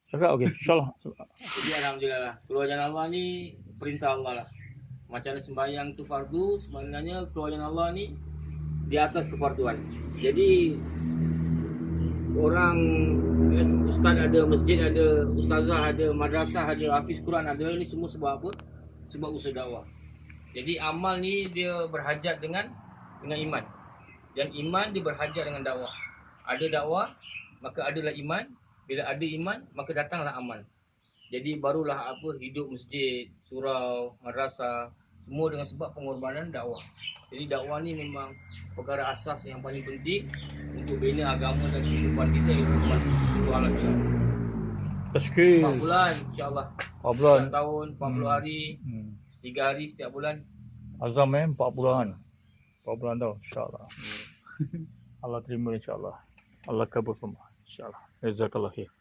Cakap okey, insyaAllah. Jadi alhamdulillah lah. Keluar jalan Allah ni perintah Allah lah. Macam mana sembahyang tu fardu, sebenarnya keluar jalan Allah ni di atas kefarduan. Jadi orang ustaz ada, masjid ada, ustazah ada, madrasah ada, hafiz Quran ada, ini semua sebab apa? Sebab usaha dakwah. Jadi amal ni dia berhajat dengan iman. Dan iman dia berhajat dengan dakwah. Ada dakwah, maka adalah iman. Bila ada iman, maka datanglah amal. Jadi barulah apa hidup masjid, surau, madrasah, semua dengan sebab pengorbanan dakwah. Jadi dakwah ni memang perkara asas yang paling penting untuk bina agama dan kehidupan kita yang seluruh alam insya-Allah. Tazkir. 4 bulan insya-Allah. 4 bulan. 4 tahun, 40 hari, 3 hari setiap bulan. Azam 4 bulan. 4 bulan tau, insyaAllah. Allah terima insyaAllah. Allah kabul semua, insyaAllah. Jazakallah khair.